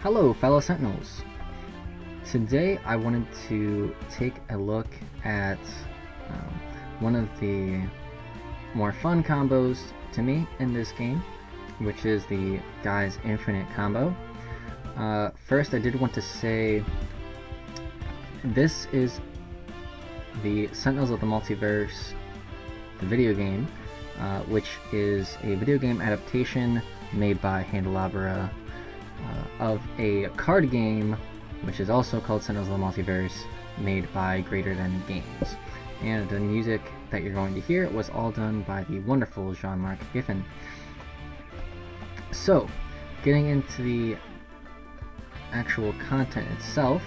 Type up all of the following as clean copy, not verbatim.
Hello, fellow Sentinels! Today I wanted to take a look at one of the more fun combos to me in this game, which is the Guise Infinite combo. First, I did want to say this is the Sentinels of the Multiverse, the video game, which is a video game adaptation made by Handelabra of a card game, which is also called Sentinels of the Multiverse, made by Greater Than Games. And the music that you're going to hear was all done by the wonderful Jean-Marc Giffin. So, getting into the actual content itself,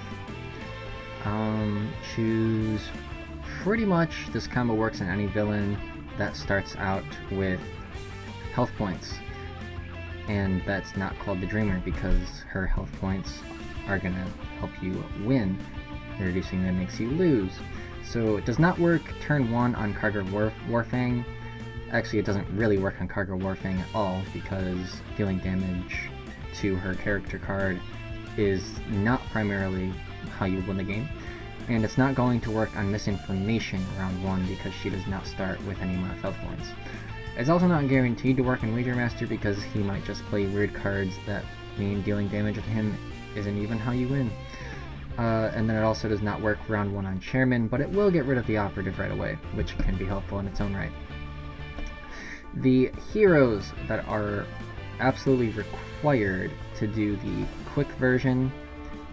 choose pretty much this combo works in any villain that starts out with health points. And that's not called the Dreamer because her health points are gonna help you win. Reducing them makes you lose. So it does not work turn 1 on Cargo Warfang. Actually, it doesn't really work on Cargo Warfang at all because dealing damage to her character card is not primarily how you win the game. And it's not going to work on Misinformation round 1 because she does not start with any amount of health points. It's also not guaranteed to work in Wager Master because he might just play weird cards that mean dealing damage to him isn't even how you win. And then it also does not work round 1 on Chairman, but it will get rid of the Operative right away, which can be helpful in its own right. The heroes that are absolutely required to do the quick version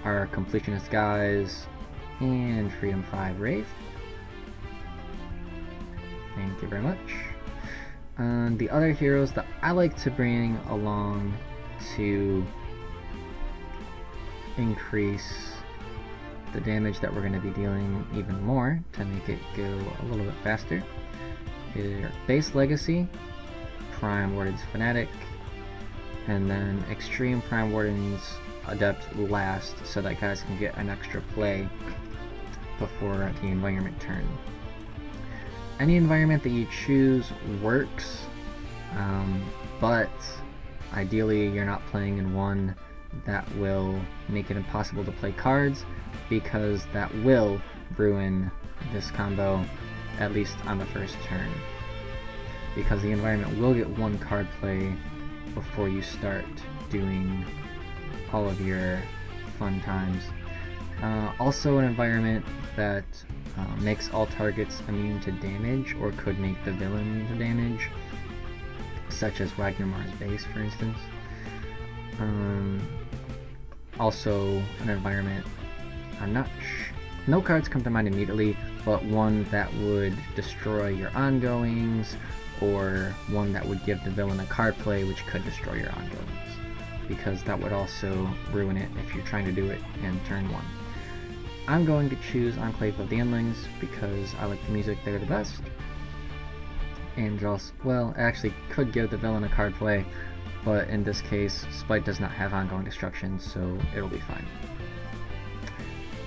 are Completionist Guise and Freedom 5 Wraith. Thank you very much. The other heroes that I like to bring along to increase the damage that we're going to be dealing even more to make it go a little bit faster is Base Legacy, Prime Warden's Fanatic, and then Extreme Prime Warden's Adept last so that guys can get an extra play before the environment turn. Any environment that you choose works, but ideally you're not playing in one that will make it impossible to play cards, because that will ruin this combo, at least on the first turn. Because the environment will get one card play before you start doing all of your fun times. Also an environment that makes all targets immune to damage, or could make the villain immune to damage, such as Wagnermar's Base, for instance. Also an environment, no cards come to mind immediately, but one that would destroy your ongoings, or one that would give the villain a card play which could destroy your ongoings, because that would also ruin it if you're trying to do it in turn 1. I'm going to choose Enclave of the Endlings because I like the music there the best, and also, well, it actually could give the villain a card play, but in this case, Spite does not have ongoing destruction, so it'll be fine.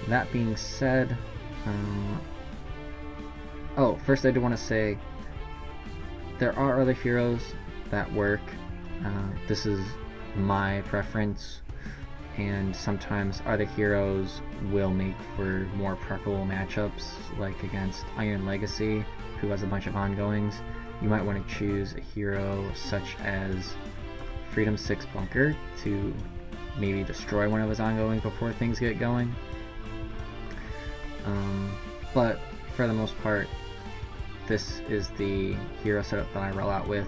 That being said, first I do want to say, there are other heroes that work. This is my preference, and sometimes other heroes will make for more preferable matchups, like against Iron Legacy, who has a bunch of ongoings. You might want to choose a hero such as Freedom 6 Bunker to maybe destroy one of his ongoings before things get going. But for the most part, this is the hero setup that I roll out with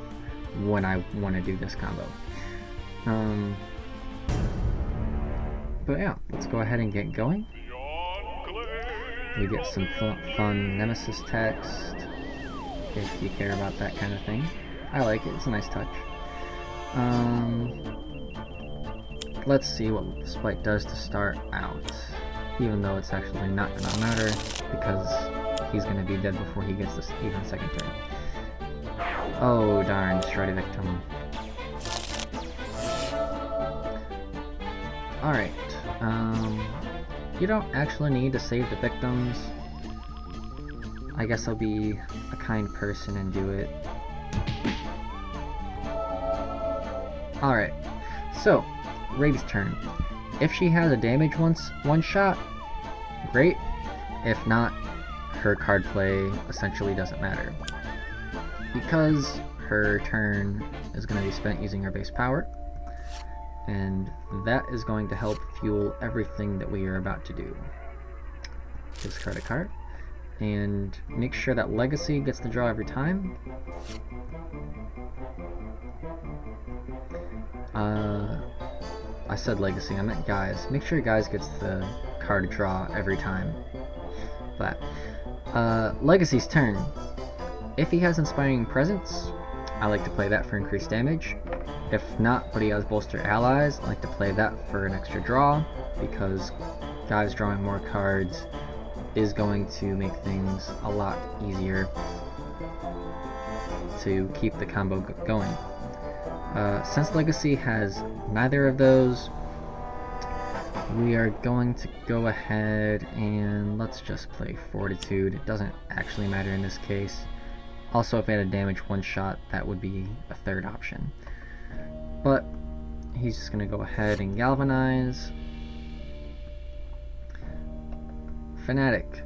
when I want to do this combo. But yeah, let's go ahead and get going. We get some fun Nemesis text, if you care about that kind of thing. I like it, it's a nice touch. Let's see what Spite does to start out, even though it's actually not going to matter, because he's going to be dead before he gets this even second turn. Oh darn, destroyed a victim. Alright, you don't actually need to save the victims. I guess I'll be a kind person and do it. Alright, so, Rave's turn. If she has a damage one shot, great. If not, her card play essentially doesn't matter, because her turn is going to be spent using her base power, and that is going to help fuel everything that we are about to do. Discard a card, and make sure that Legacy gets the draw every time. I said Legacy, I meant Guise. Make sure Guise gets the card draw every time. But Legacy's turn. If he has Inspiring Presence, I like to play that for increased damage. If not, but he has Bolster Allies, I like to play that for an extra draw, because Guise drawing more cards is going to make things a lot easier to keep the combo going. Since Legacy has neither of those, we are going to go ahead and let's just play Fortitude. It doesn't actually matter in this case. Also, if I had a damage one shot, that would be a third option. But he's just going to go ahead and Galvanize. Fanatic.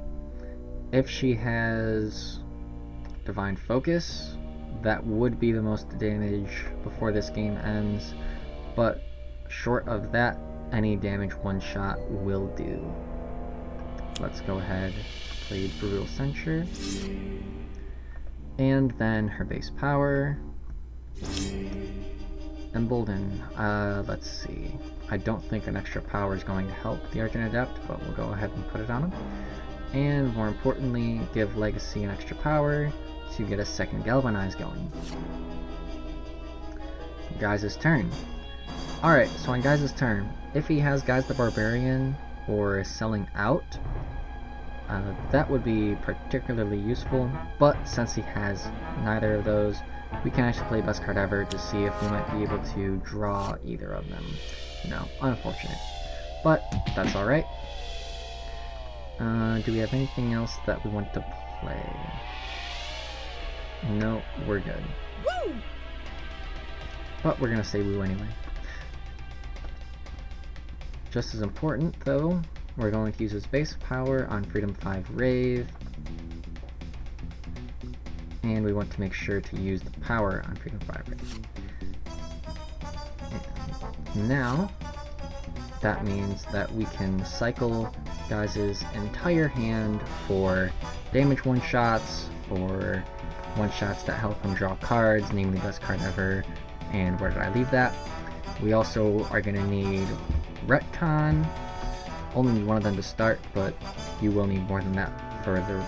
If she has Divine Focus, that would be the most damage before this game ends, but short of that, any damage one shot will do. Let's go ahead, play Brutal Censure, and then her base power. Embolden. Let's see. I don't think an extra power is going to help the Argent Adept, but we'll go ahead and put it on him. And more importantly, give Legacy an extra power to get a second Galvanize going. Guise's turn. Alright, so on Guise's turn, if he has Guise the Barbarian or Selling Out, that would be particularly useful, but since he has neither of those, we can actually play Best Card Ever to see if we might be able to draw either of them. No, unfortunate. But that's alright. Do we have anything else that we want to play? No, we're good. Woo! But we're gonna say woo anyway. Just as important, though, we're going to use his base power on Freedom 5 Rave. And we want to make sure to use the power on Freedom 5 Rave. And now, that means that we can cycle Guise's entire hand for damage one-shots, for one-shots that help him draw cards, namely Best Card Ever, and where did I leave that? We also are going to need Retcon. Only need one of them to start, but you will need more than that for the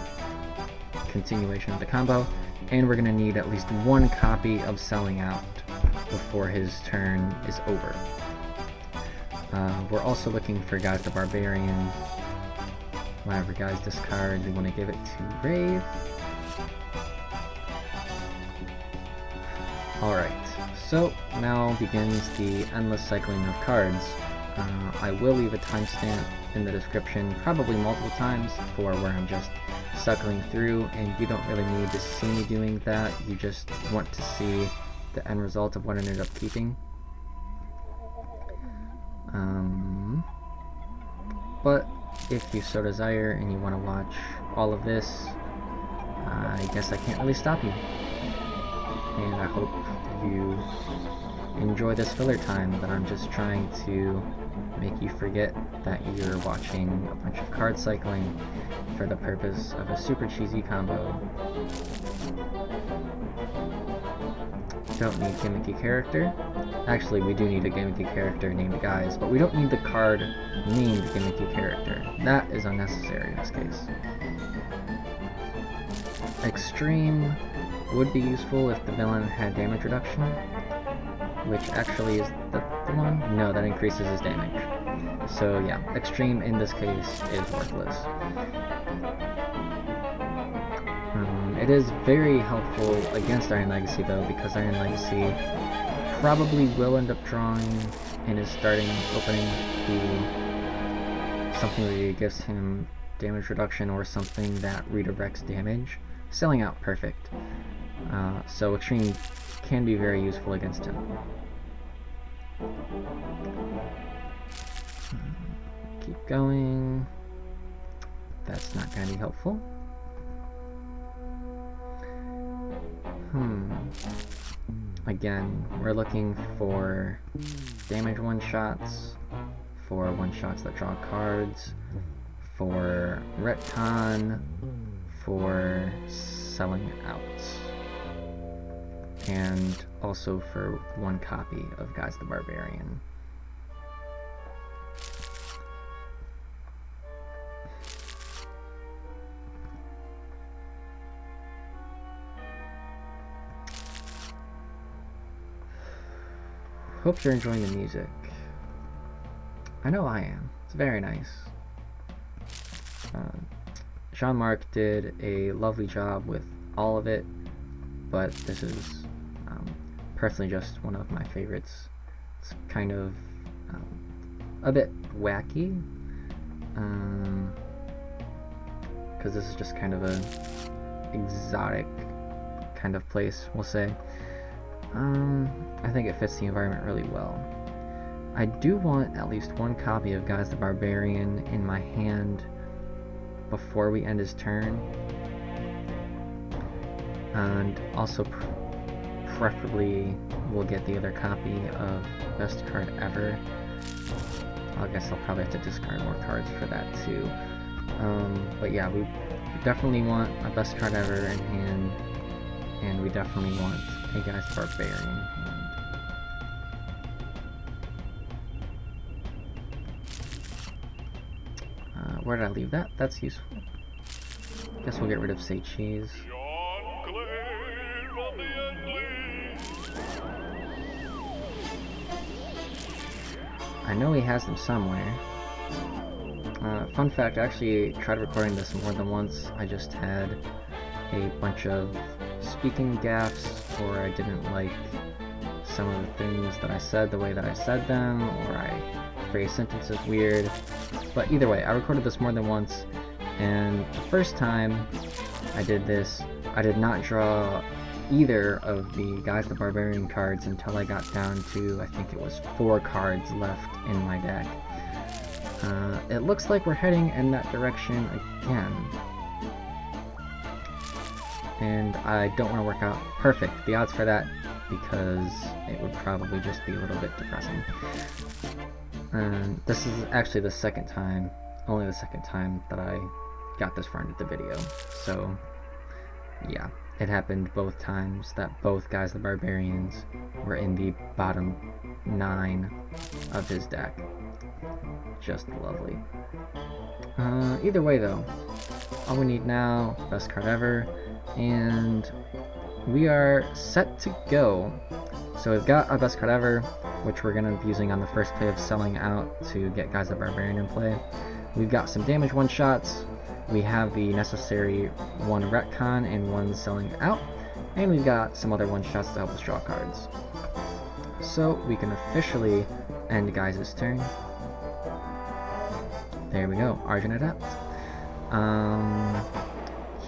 continuation of the combo. And we're going to need at least one copy of Selling Out before his turn is over. We're also looking for Guise the Barbarian. Whenever Guise discards, we want to give it to Rave. Alright, so now begins the endless cycling of cards. I will leave a timestamp in the description, probably multiple times, for where I'm just cycling through, and you don't really need to see me doing that, you just want to see the end result of what I ended up keeping. But if you so desire and you want to watch all of this, I guess I can't really stop you. And I hope you enjoy this filler time that I'm just trying to make you forget that you're watching a bunch of card cycling for the purpose of a super cheesy combo. Don't need gimmicky character. Actually, we do need a gimmicky character named Guise, but we don't need the card named gimmicky character. That is unnecessary in this case. Extreme would be useful if the villain had damage reduction, which actually is the one? No, that increases his damage. So yeah, Extreme in this case is worthless. It is very helpful against Iron Legacy though, because Iron Legacy probably will end up drawing in his starting opening something that gives him damage reduction or something that redirects damage. Selling Out, perfect. So Extreme can be very useful against him. going. That's not going to be helpful. Again, we're looking for damage one-shots, for one-shots that draw cards, for retcon, for selling out, and also for one copy of Guise the Barbarian. Hope you're enjoying the music. I know I am. It's very nice. Jean-Marc did a lovely job with all of it, but this is personally just one of my favorites. It's kind of a bit wacky, because this is just kind of a exotic kind of place, we'll say. I think it fits the environment really well. I do want at least one copy of Guise the Barbarian in my hand before we end his turn, and also preferably we'll get the other copy of Best Card Ever. I guess I'll probably have to discard more cards for that too. But yeah, we definitely want a Best Card Ever in hand, and we definitely want a Guise the Barbarian in hand. Where did I leave that? That's useful. Guess we'll get rid of Say Cheese. I know he has them somewhere. Fun fact, I actually tried recording this more than once. I just had a bunch of speaking gaffes, or I didn't like some of the things that I said the way that I said them, or I phrased sentences weird. But either way, I recorded this more than once, and the first time I did this, I did not draw either of the Guise the Barbarian cards until I got down to, I think it was 4 cards left in my deck. It looks like we're heading in that direction again, and I don't want to work out perfect the odds for that, because it would probably just be a little bit depressing. And this is actually the second time, only the second time that I got this far into the video. So yeah, it happened both times that both Guise the Barbarians were in the bottom 9 of his deck. Just lovely. Either way though, all we need now, Best Card Ever, and we are set to go. So we've got our Best Card Ever, which we're going to be using on the first play of Selling Out to get Guise the Barbarian in play. We've got some damage one-shots, we have the necessary 1 retcon and 1 Selling Out, and we've got some other one-shots to help us draw cards. So we can officially end Guise's turn. There we go, Argent Adapt.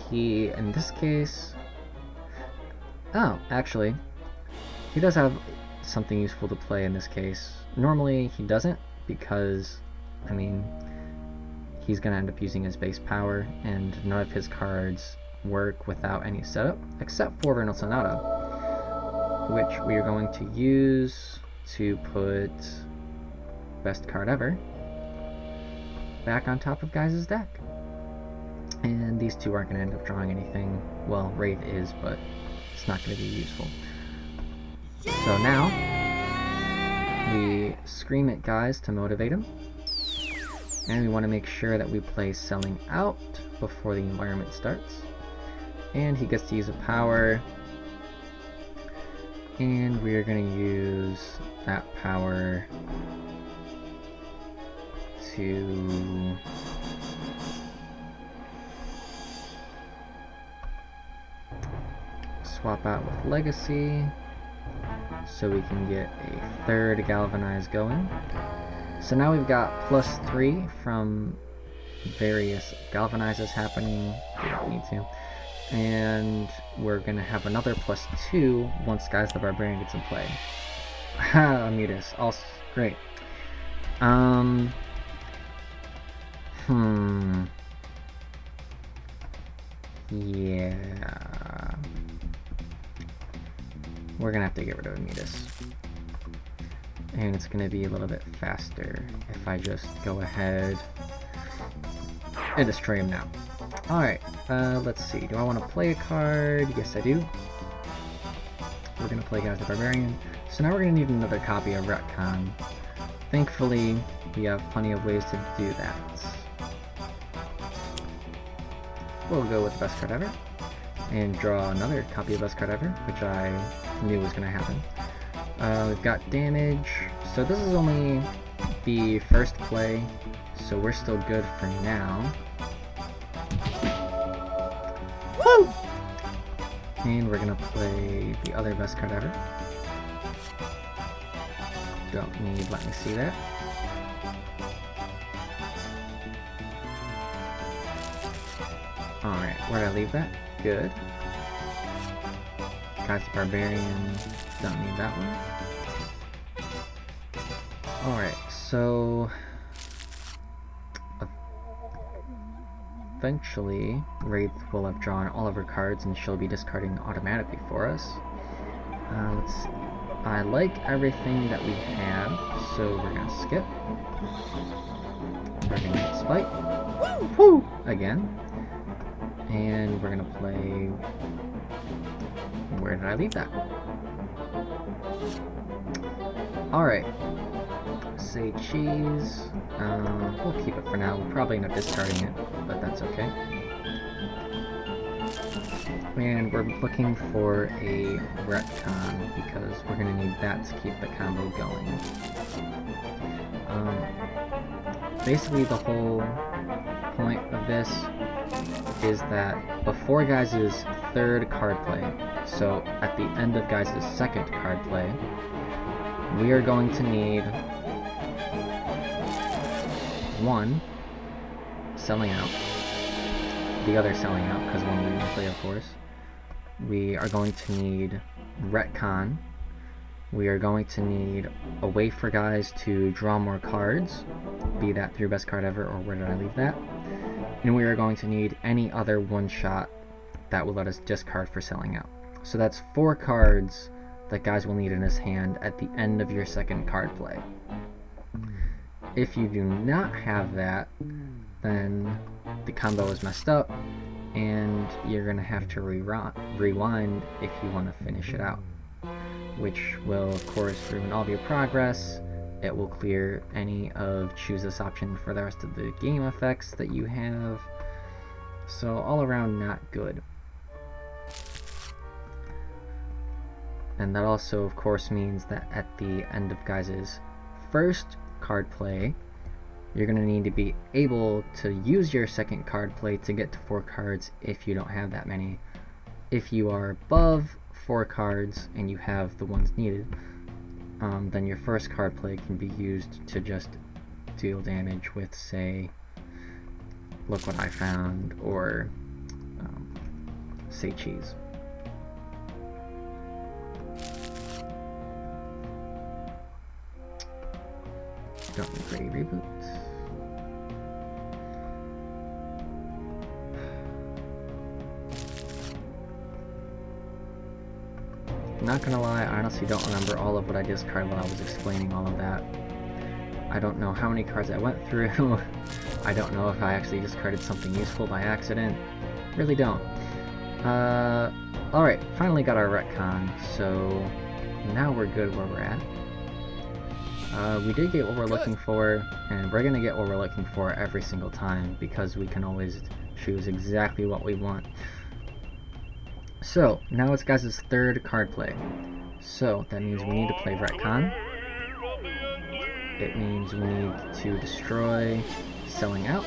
He, in this case... Oh, actually, he does have something useful to play in this case. Normally he doesn't, because, I mean, he's going to end up using his base power, and none of his cards work without any setup, except for Vernal Sonata, which we are going to use to put Best Card Ever back on top of Guise's deck. And these two aren't going to end up drawing anything. Well, Wraith is, but it's not going to be useful. So now, we scream at Guise to motivate him, and we want to make sure that we play Selling Out before the environment starts, and he gets to use a power, and we're going to use that power to swap out with Legacy, so we can get a 3rd Galvanize going. So now we've got +3 from various Galvanizes happening. We don't need to. And we're going to have another +2 once Guise the Barbarian gets in play. Haha, Amidas. Also great. Yeah. We're gonna have to get rid of Midas. And it's gonna be a little bit faster if I just go ahead and destroy him now. Alright, let's see. Do I want to play a card? Yes, I do. We're gonna play Guise the Barbarian. So now we're gonna need another copy of Retcon. Thankfully, we have plenty of ways to do that. We'll go with the best card ever, and draw another copy of best card ever, which I knew was going to happen. We've got damage, so this is only the first play, so we're still good for now. Woo! And we're going to play the other best card ever. Don't need let me see that. Alright, where'd I leave that? Good. Guise the Barbarian, don't need that one. Alright, so eventually Wraith will have drawn all of her cards and she'll be discarding automatically for us. Let's see. I like everything that we have, so we're gonna skip. We're gonna spite. Woo! Again. And we're gonna play... Where did I leave that? Alright. Say cheese. We'll keep it for now. We'll probably end up discarding it, but that's okay. And we're looking for a retcon because we're gonna need that to keep the combo going. Basically the whole point of this is that before Guise's third card play, so at the end of Guise's second card play, we are going to need one selling out, the other selling out, because one we didn't play, of course. We are going to need retcon. We are going to need a way for Guise to draw more cards, be that through best card ever or where did I leave that. And we are going to need any other one-shot that will let us discard for selling out. So that's 4 cards that Guise will need in his hand at the end of your second card play. If you do not have that, then the combo is messed up, and you're going to have to rewind if you want to finish it out. Which will, of course, ruin all of your progress. It will clear any of choose this option for the rest of the game effects that you have. So all around not good. And that also, of course, means that at the end of Guise's first card play, you're going to need to be able to use your second card play to get to 4 cards if you don't have that many. If you are above 4 cards and you have the ones needed, then your first card play can be used to just deal damage with, say, look what I found, or say cheese. Don't need ready reboot. Not gonna lie, I honestly don't remember all of what I discarded while I was explaining all of that. I don't know how many cards I went through. I don't know if I actually discarded something useful by accident. Really don't. Alright, finally got our retcon, so now we're good where we're at. We did get what we're looking for, and we're gonna get what we're looking for every single time, because we can always choose exactly what we want. So, now it's Guise's third card play. So, that means we need to play retcon. It means we need to destroy selling out,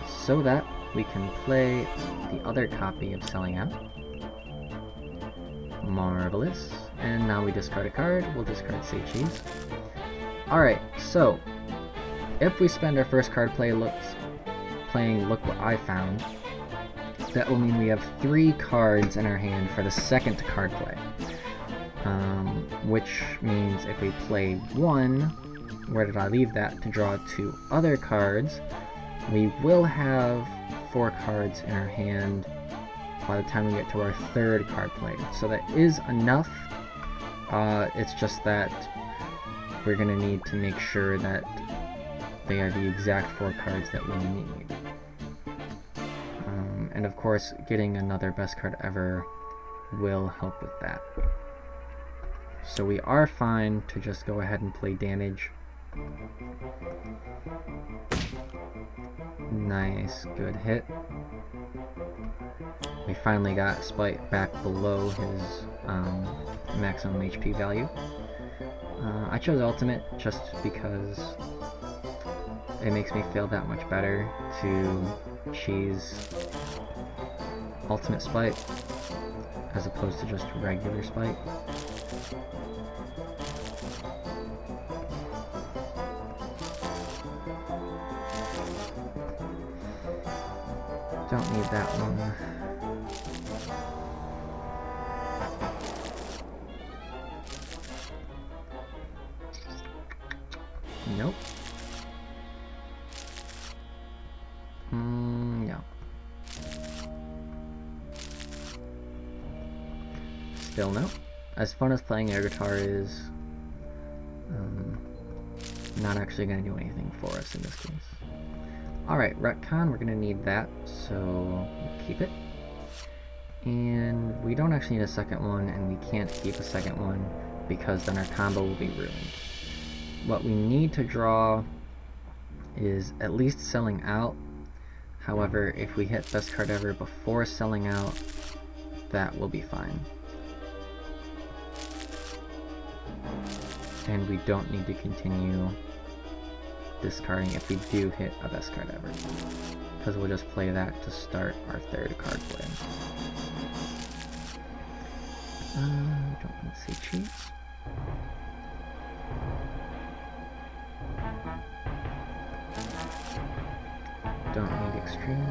so that we can play the other copy of selling out. Marvelous. And now we discard a card. We'll discard say cheese. Alright, so if we spend our first card play playing Look What I Found, that will mean we have 3 cards in our hand for the second card play. Which means if we play 1, where did I leave that, to draw 2 other cards, We will have 4 cards in our hand by the time we get to our 3rd card play. So that is enough. It's just that we're going to need to make sure that they are the exact 4 cards that we need. And of course, getting another best card ever will help with that. So we are fine to just go ahead and play damage. Nice, good hit. We finally got Spite back below his maximum HP value. I chose Ultimate just because it makes me feel that much better to cheese Ultimate Spite as opposed to just regular Spite. Don't need that one. Nope. No. Still no. As fun as playing air guitar is, not actually going to do anything for us in this case. Alright, retcon, we're going to need that, so we'll keep it. And we don't actually need a second one, and we can't keep a second one because then our combo will be ruined. What we need to draw is at least selling out. However, if we hit best card ever before selling out, that will be fine. And we don't need to continue discarding if we do hit a best card ever, because we'll just play that to start our 3rd card play. Don't need to say cheats. Don't need extreme.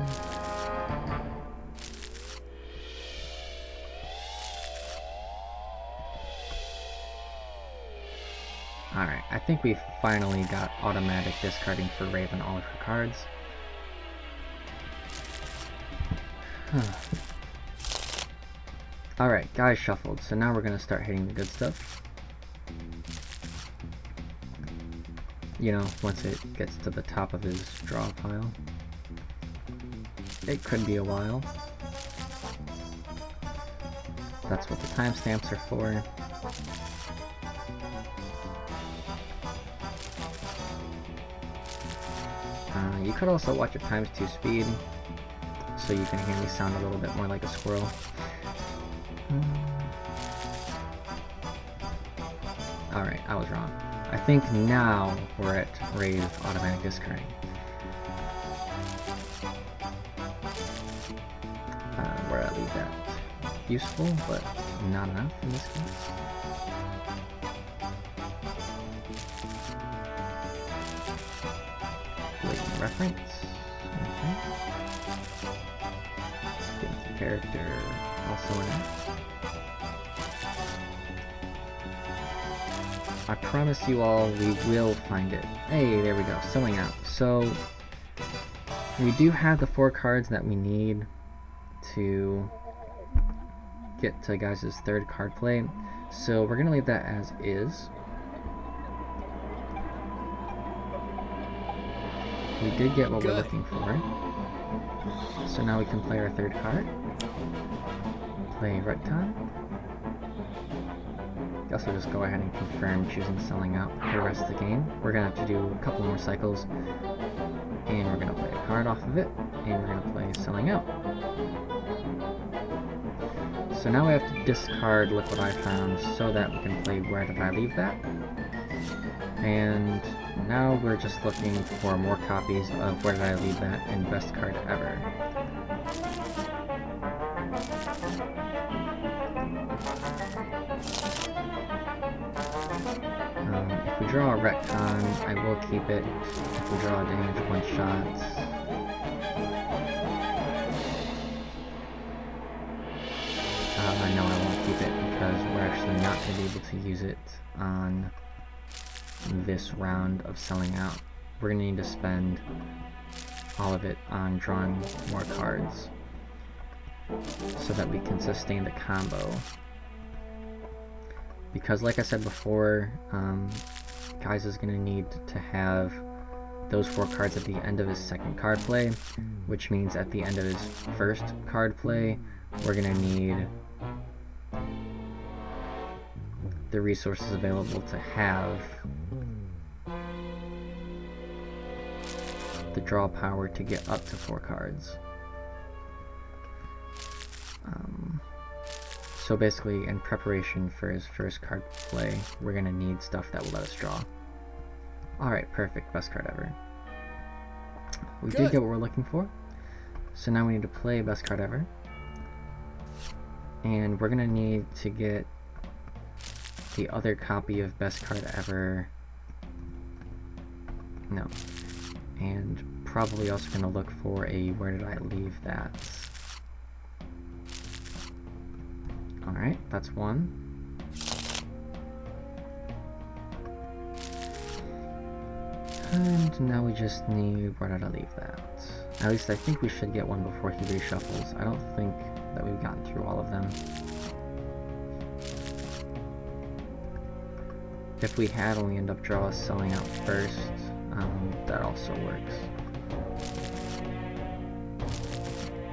Alright, I think we finally got automatic discarding for Raven all of her cards. Alright, Guise shuffled, so now we're going to start hitting the good stuff. You know, once it gets to the top of his draw pile. It could be a while. That's what the timestamps are for. You could also watch at ×2 speed, so you can hear me sound a little bit more like a squirrel. Alright, I was wrong. I think now we're at Rave automatic discarding. Where I leave that. Useful, but not enough in this case. Blatant reference. Okay. Get the character also in it. I promise you all we will find it. Hey, there we go, selling out. So, we do have the 4 cards that we need to get to Guise's 3rd card play. So we're going to leave that as is. We did get what we're looking for. So now we can play our 3rd card. Play retcon. Also just go ahead and confirm choosing selling out for the rest of the game. We're going to have to do a couple more cycles, and we're going to play a card off of it, and we're going to play selling out. So now we have to discard Look What I Found so that we can play Where Did I Leave That? And now we're just looking for more copies of Where Did I Leave That and Best Card Ever. If we draw a retcon, I will keep it. If we draw a damage one shot, no, I won't keep it because we're actually not going to be able to use it on this round of selling out. We're going to need to spend all of it on drawing more cards so that we can sustain the combo. Because like I said before, Guise is going to need to have those 4 cards at the end of his second card play, which means at the end of his first card play, we're going to need the resources available to have the draw power to get up to 4 cards. So basically, in preparation for his first card play, we're going to need stuff that will let us draw. Alright, perfect. Best card ever. We did get what we're looking for. So now we need to play best card ever. And we're going to need to get the other copy of best card ever. No. And probably also going to look for a where did I leave that. Alright, that's one. And now we just need, where did I leave that? At least I think we should get one before he reshuffles. I don't think that we've gotten through all of them. If we had and we end up selling out first, that also works.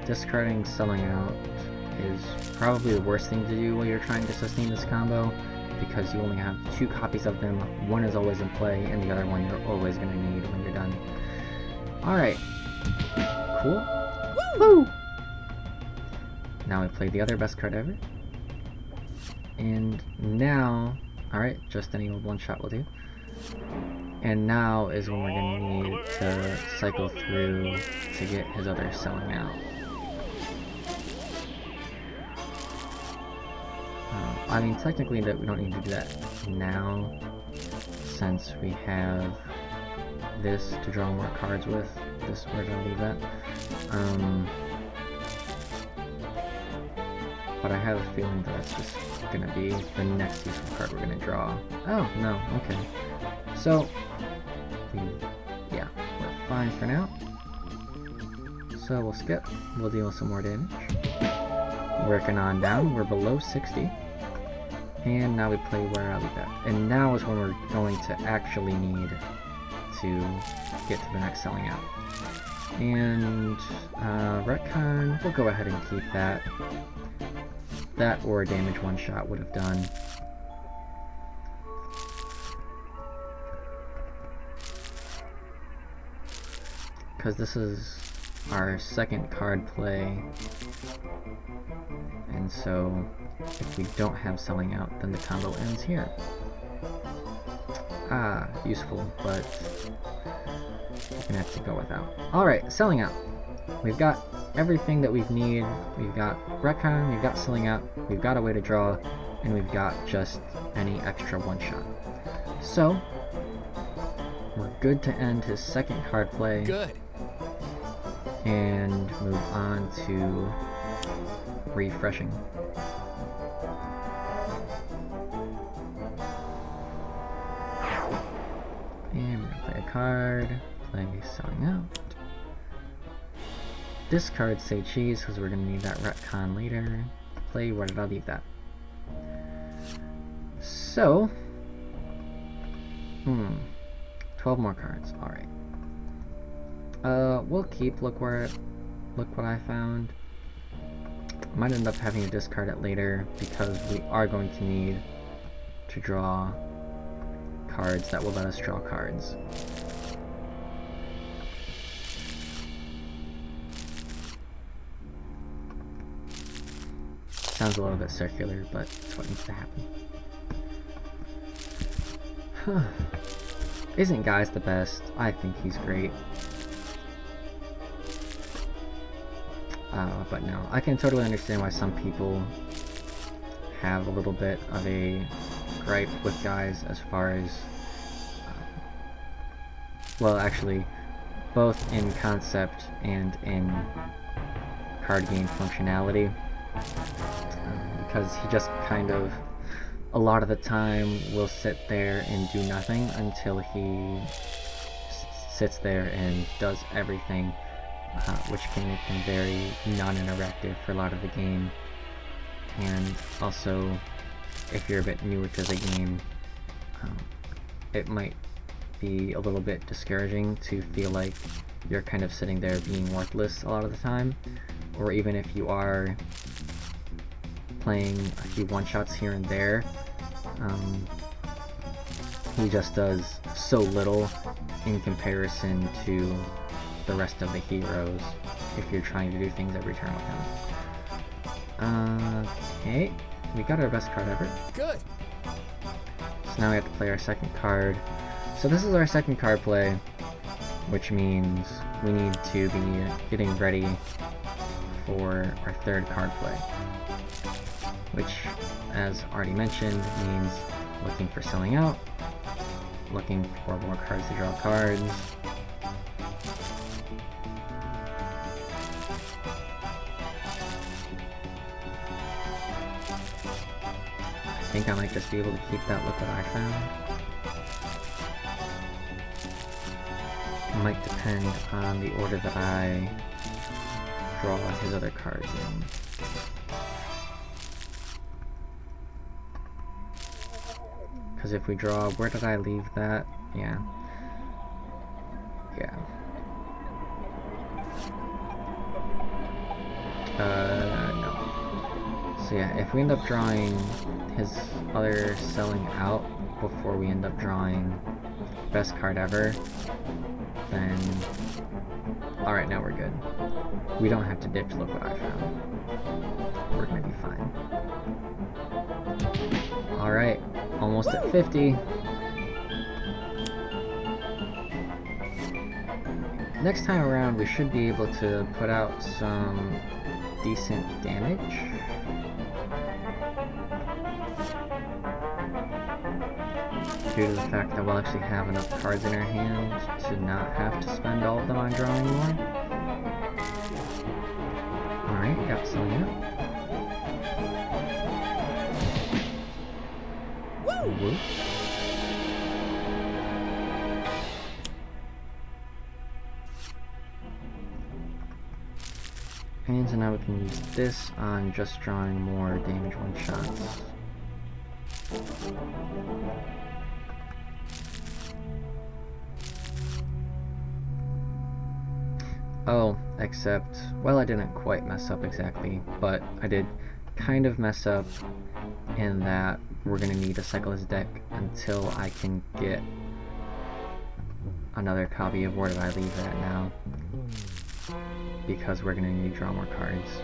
Discarding selling out is probably the worst thing to do while you're trying to sustain this combo, because you only have 2 copies of them. One is always in play, and the other one you're always going to need when you're done. Alright. Cool. Woo! Now we play the other best card ever. And now... Alright, just any old one-shot will do. And now is when we're going to need to cycle through to get his other selling out. I mean, technically that we don't need to do that now, since we have this to draw more cards with. This, where did I leave that? But I have a feeling that that's just gonna be the next useful card we're gonna draw. Oh, no, okay. So, yeah, we're fine for now. So we'll skip, we'll deal some more damage. Working on down, we're below 60. And now we play where I leave that. And now is when we're going to actually need to get to the next selling out. And retcon, we'll go ahead and keep that. That or a damage one-shot would have done. Because this is our second card play. And so, if we don't have selling out, then the combo ends here. Ah, useful, but we're gonna have to go without. Alright, selling out. We've got everything that we need. We've got retcon, we've got selling out, we've got a way to draw, and we've got just any extra one-shot. So, we're good to end his second card play. Good. And move on to refreshing. And we're gonna play a card, play selling out. Discard say cheese, because we're gonna need that retcon later. Play, where did I leave that? So, 12 more cards, alright. We'll keep, look what I found. Might end up having to discard it later, because we are going to need to draw cards that will let us draw cards. Sounds a little bit circular, but it's what needs to happen. Isn't Guise the best? I think he's great. But no, I can totally understand why some people have a little bit of a gripe with Guise as far as, well, actually, both in concept and in card game functionality, because he just kind of, a lot of the time, will sit there and do nothing until he sits there and does everything which can make him very non-interactive for a lot of the game. And also, if you're a bit newer to the game, it might be a little bit discouraging to feel like you're kind of sitting there being worthless a lot of the time, or even if you are playing a few one-shots here and there, he just does so little in comparison to the rest of the heroes if you're trying to do things every turn with him. Okay, we got our best card ever. Good. So now we have to play our second card. So this is our second card play, which means we need to be getting ready for our third card play, which, as already mentioned, means looking for selling out, looking for more cards to draw cards, I think I might just be able to keep that Look What I Found. It might depend on the order that I draw his other cards in. Because if we draw, where did I leave that? Yeah. No. So yeah, if we end up drawing his other selling out before we end up drawing best card ever, then alright, now we're good. We don't have to ditch Look What I Found. We're gonna be fine. Alright, almost at 50. Next time around, we should be able to put out some decent damage. Due to the fact that we'll actually have enough cards in our hand to not have to spend all of them on drawing more. Alright, we got some here. Woo! And so now we can use this on just drawing more damage one-shots. Oh, except, well, I didn't quite mess up exactly, but I did kind of mess up in that we're going to need to cycle his deck until I can get another copy of Where Did I Leave That now, because we're going to need to draw more cards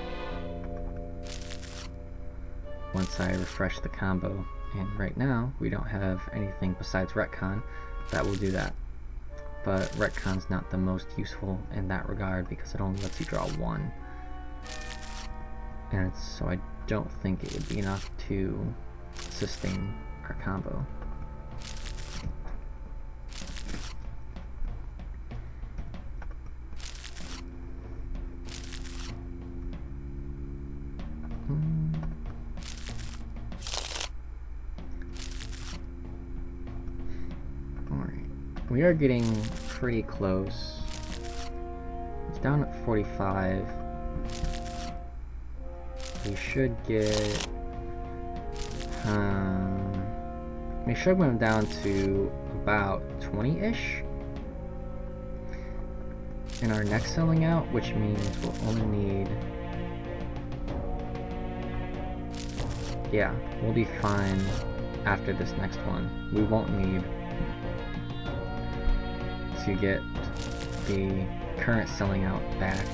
once I refresh the combo, and right now we don't have anything besides Retcon that will do that. But Retcon's not the most useful in that regard because it only lets you draw one. And so I don't think it would be enough to sustain our combo. We are getting pretty close. It's down at 45. We should get... we should move down to about 20-ish in our next selling out, which means we'll only need... yeah, we'll be fine after this next one. We won't need to get the current selling out back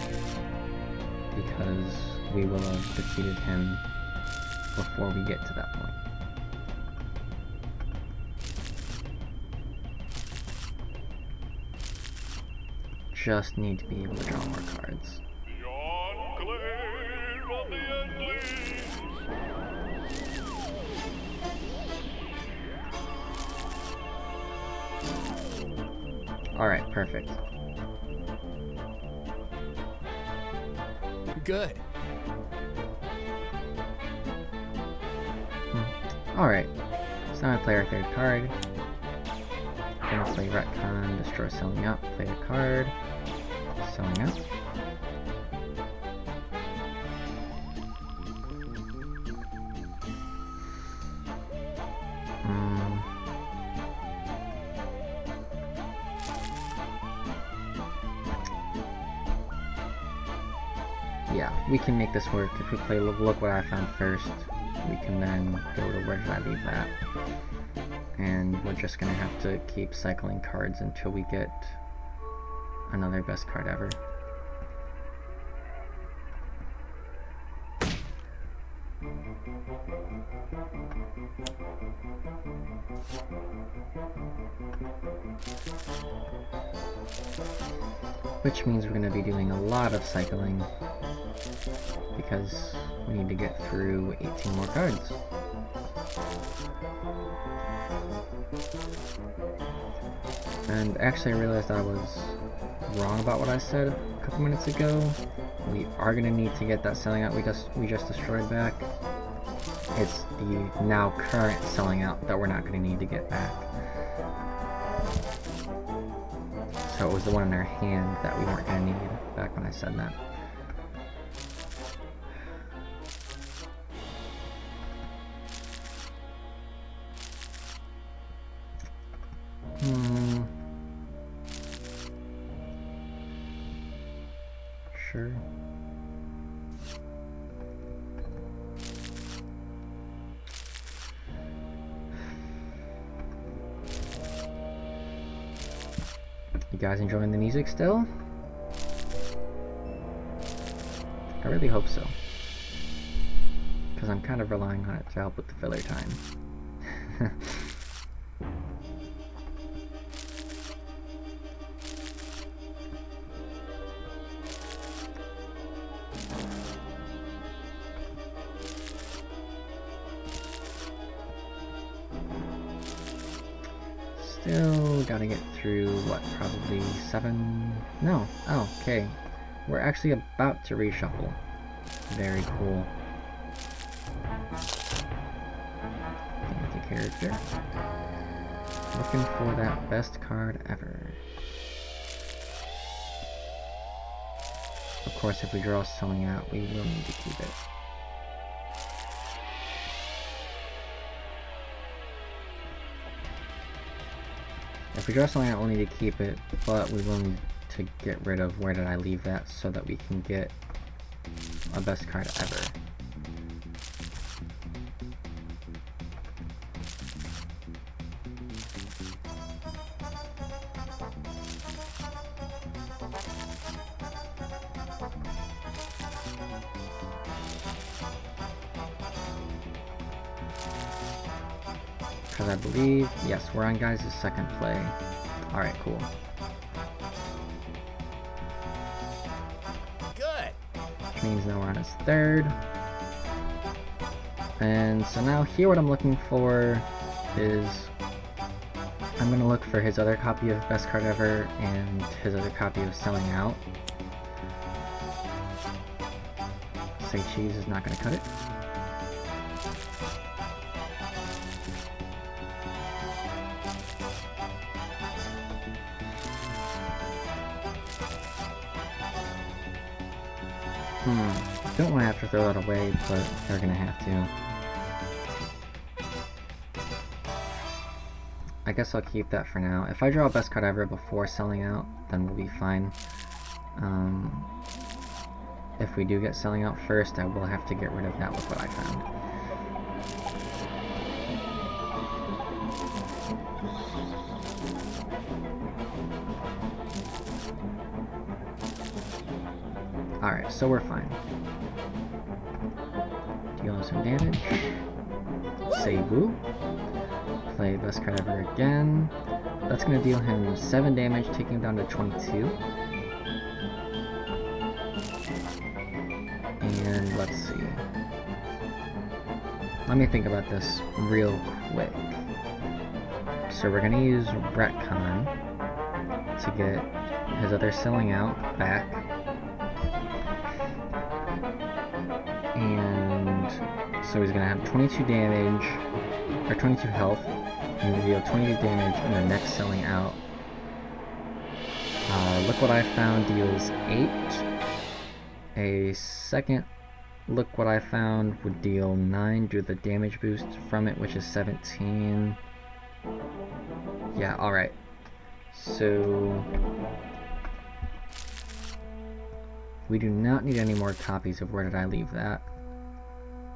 because we will have defeated him before we get to that point. Just need to be able to draw more cards. Alright, perfect. Good. Alright, so now I play our third card. Gonna play Retcon, destroy selling out, play a card, selling out. yeah, we can make this work. If we play Look What I Found first, we can then go to Where Did I Leave That? And we're just gonna have to keep cycling cards until we get another best card ever. Which means we're going to be doing a lot of cycling because we need to get through 18 more cards. And actually I realized I was wrong about what I said a couple minutes ago. We are going to need to get that selling out we just destroyed back. It's the now current selling out that we're not going to need to get back. So it was the one in our hand that we weren't going to need back when I said that. Sure. You guys enjoying the music still? I really hope so. Because I'm kind of relying on it to help with the filler time. Still gotta get through, what, probably 7? No. Oh, okay. We're actually about to reshuffle. Very cool. Character. Looking for that best card ever. Of course, if we draw something out, we will need to keep it. If we draw something out, we'll need to keep it, but we will need to get rid of Where Did I Leave That so that we can get a best card ever. Because I believe, yes, we're on Guise's second play. Alright, cool. Good. Which means now we're on his third. And so now here what I'm looking for is, I'm going to look for his other copy of Best Card Ever and his other copy of Selling Out. Say cheese is not going to cut it. Don't want to have to throw that away, but they're gonna have to. I guess I'll keep that for now. If I draw Best Card Ever before Selling Out, then we'll be fine. If we do get Selling Out first, I will have to get rid of that with what I found. Alright, so we're fine. Deal some damage. Say boo. Play Best Card Ever again. That's going to deal him 7 damage, taking him down to 22. And let's see. Let me think about this real quick. So we're going to use Retcon to get his other Selling Out back. And so he's going to have 22 damage, or 22 health, and deal 22 damage in the next Selling Out. Look What I Found deals 8. A second Look What I Found would deal 9 due to the damage boost from it, which is 17. Yeah, alright. So We do not need any more copies of Where Did I Leave That?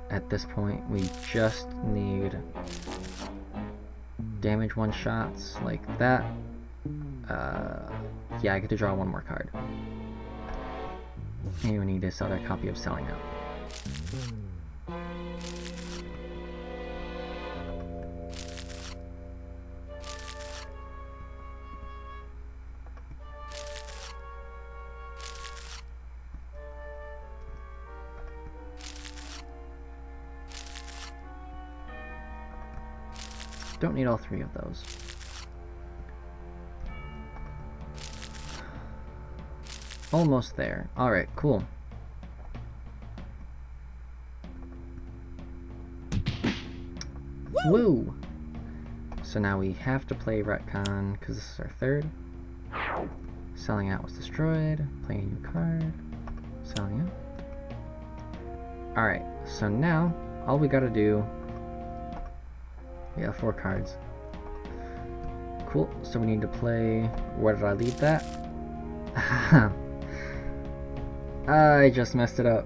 At this point, we just need damage one-shots like that. Yeah, I get to draw one more card. And we need this other copy of Selling Out. Don't need all three of those. Almost there. Alright, cool. Woo! So now we have to play Retcon, because this is our third. Selling Out was destroyed. Playing a new card. Selling Out. Alright, so now, all we gotta do... We have 4 cards. Cool, so we need to play... Where Did I Leave That? I just messed it up.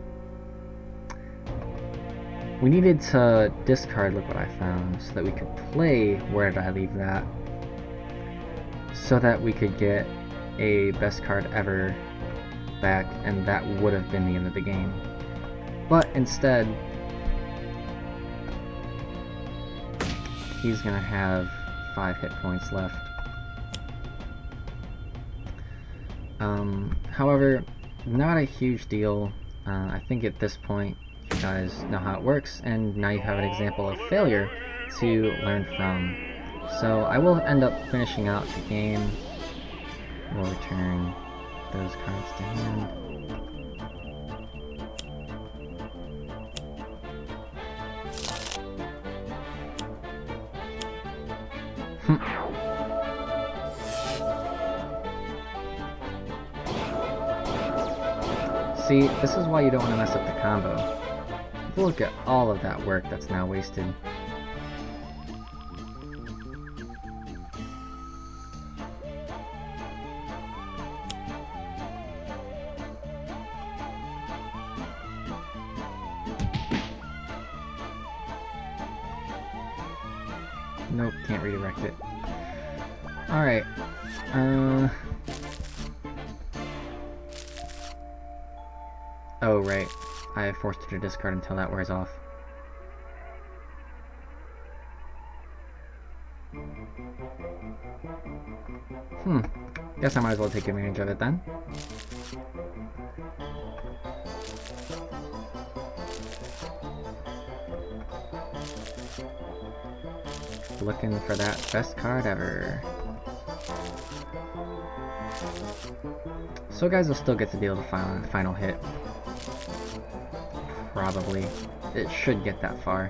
We needed to discard Look What I Found so that we could play Where Did I Leave That, so that we could get a best card ever back, and that would have been the end of the game. But instead, he's gonna have 5 hit points left. However, not a huge deal. I think at this point you guys know how it works, and now you have an example of failure to learn from. So I will end up finishing out the game. We'll return those cards to hand. See, this is why you don't want to mess up the combo. Look at all of that work that's now wasted. Nope, can't redirect it. Alright. Oh, right. I forced her to discard until that wears off. Guess I might as well take advantage of it then. Looking for that best card ever. So guys will still get to deal the final hit. Probably. It should get that far.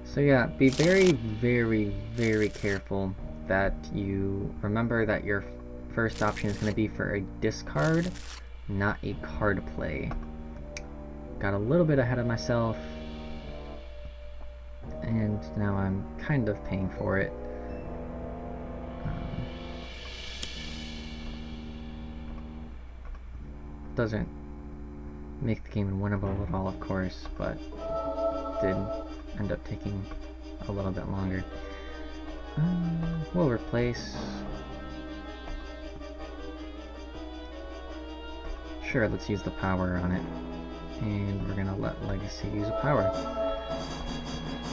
So yeah, be very, very, very careful that you remember that your first option is going to be for a discard, not a card play. Got a little bit ahead of myself, and now I'm kind of paying for it. Doesn't make the game winnable at all, of course, but did end up taking a little bit longer. We'll replace... Sure, let's use the power on it. And we're gonna let Legacy use a power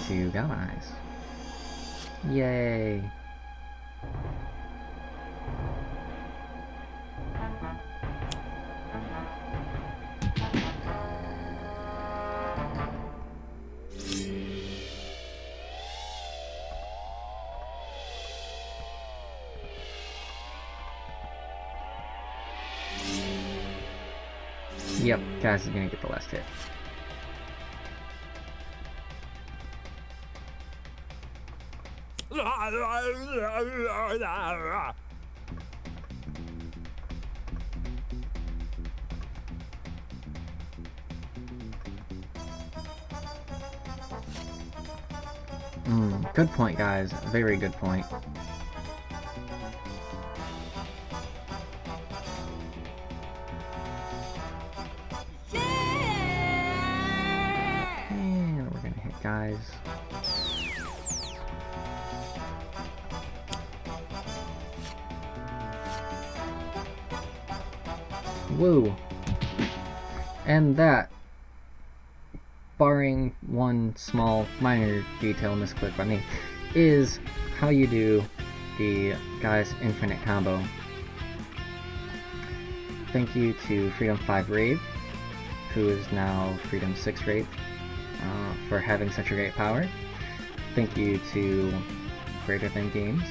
to galvanize. Yay! Yep, Guise is gonna get the last hit. Good point, guys. Very good point. And we're gonna hit Guise. Woo! And that, barring one small minor detail misclick by me, is how you do the Guise Infinite combo. Thank you to Freedom 5 Rave, who is now Freedom 6 Rave, for having such a great power. Thank you to Greater Than Games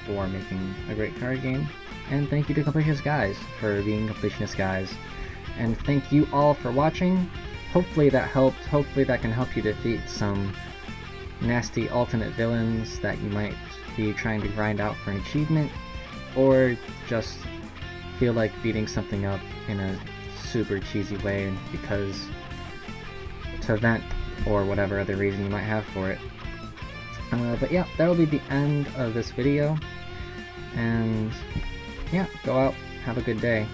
for making a great card game. And thank you to Completionist Guise for being Completionist Guise. And thank you all for watching. Hopefully that helped. Hopefully that can help you defeat some nasty alternate villains that you might be trying to grind out for an achievement, or just feel like beating something up in a super cheesy way because to vent or whatever other reason you might have for it. But yeah, that'll be the end of this video. And yeah, go out, have a good day.